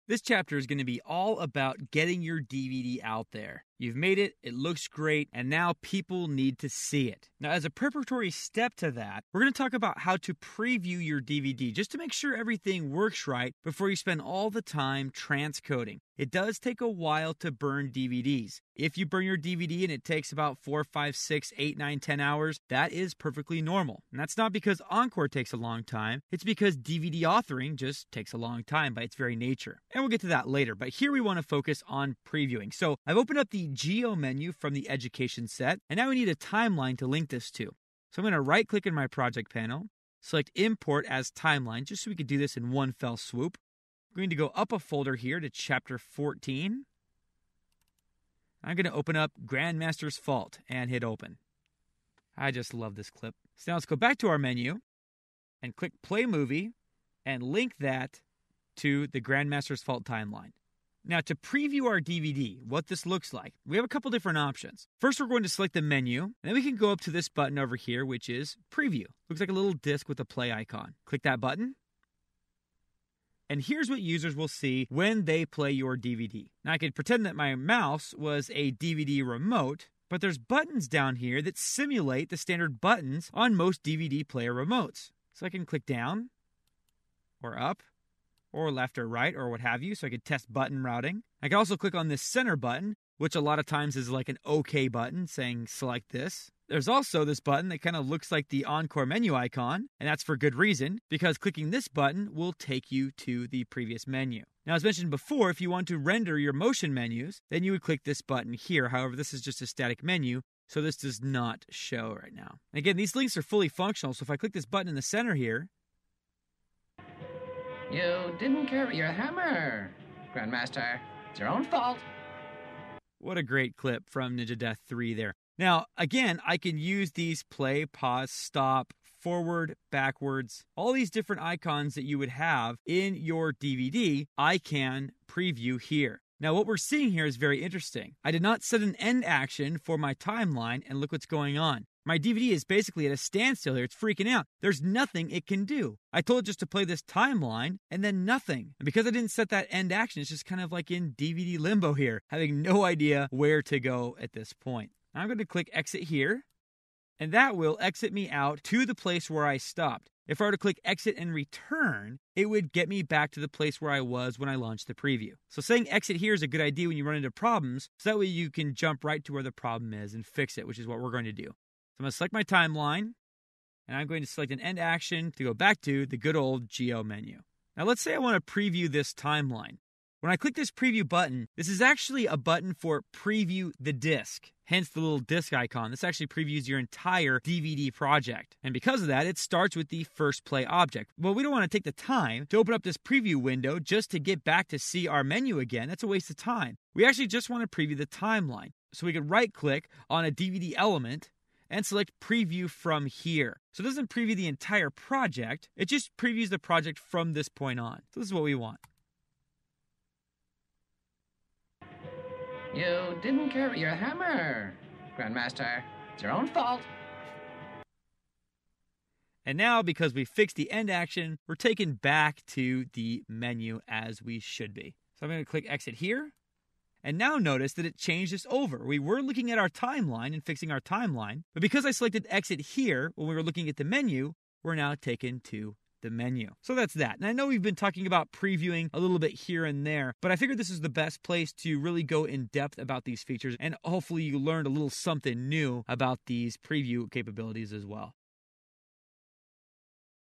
This chapter is going to be all about getting your DVD out there. You've made it, it looks great, and now people need to see it. Now, as a preparatory step to that, we're going to talk about how to preview your DVD just to make sure everything works right before you spend all the time transcoding. It does take a while to burn DVDs. If you burn your DVD and it takes about 4, 5, 6, 8, 9, 10 hours, that is perfectly normal. And that's not because Encore takes a long time. It's because DVD authoring just takes a long time by its very nature. And we'll get to that later, but here we want to focus on previewing. So I've opened up the Geo menu from the Education set, and now we need a timeline to link this to. So I'm going to right-click in my project panel, select Import as Timeline, just so we could do this in one fell swoop. I'm going to go up a folder here to Chapter 14. I'm going to open up Grandmaster's Fault and hit Open. I just love this clip. So now let's go back to our menu and click Play Movie and link that to the Grandmaster's Fault timeline. Now, to preview our DVD, what this looks like, we have a couple different options. First, we're going to select the menu, and then we can go up to this button over here, which is Preview. Looks like a little disc with a play icon. Click that button. And here's what users will see when they play your DVD. Now, I could pretend that my mouse was a DVD remote, but there's buttons down here that simulate the standard buttons on most DVD player remotes. So I can click down, or up, or left or right, or what have you, so I could test button routing. I can also click on this center button, which a lot of times is like an OK button saying select this. There's also this button that kind of looks like the Encore menu icon, and that's for good reason, because clicking this button will take you to the previous menu. Now, as mentioned before, if you want to render your motion menus, then you would click this button here. However, this is just a static menu, so this does not show right now. Again, these links are fully functional, so if I click this button in the center here, you didn't carry your hammer, Grandmaster. It's your own fault. What a great clip from Ninja Death 3 there. Now, again, I can use these play, pause, stop, forward, backwards, all these different icons that you would have in your DVD, I can preview here. Now, what we're seeing here is very interesting. I did not set an end action for my timeline, and look what's going on. My DVD is basically at a standstill here. It's freaking out. There's nothing it can do. I told it just to play this timeline, and then nothing. And because I didn't set that end action, it's just kind of like in DVD limbo here, having no idea where to go at this point. Now I'm going to click Exit here, and that will exit me out to the place where I stopped. If I were to click Exit and Return, it would get me back to the place where I was when I launched the preview. So saying Exit here is a good idea when you run into problems, so that way you can jump right to where the problem is and fix it, which is what we're going to do. So I'm going to select my timeline, and I'm going to select an end action to go back to the good old Geo menu. Now let's say I want to preview this timeline. When I click this preview button, this is actually a button for preview the disc, hence the little disc icon. This actually previews your entire DVD project. And because of that, it starts with the first play object. Well, we don't want to take the time to open up this preview window just to get back to see our menu again. That's a waste of time. We actually just want to preview the timeline. So we could right click on a DVD element and select preview from here. So it doesn't preview the entire project, it just previews the project from this point on. So this is what we want. You didn't carry your hammer, Grandmaster. It's your own fault. And now, because we fixed the end action, we're taken back to the menu as we should be. So I'm going to click Exit here. And now notice that it changed us over. We were looking at our timeline and fixing our timeline, but because I selected Exit here when we were looking at the menu, we're now taken to the menu. So that's that. And I know we've been talking about previewing a little bit here and there, but I figured this is the best place to really go in depth about these features, and hopefully you learned a little something new about these preview capabilities as well.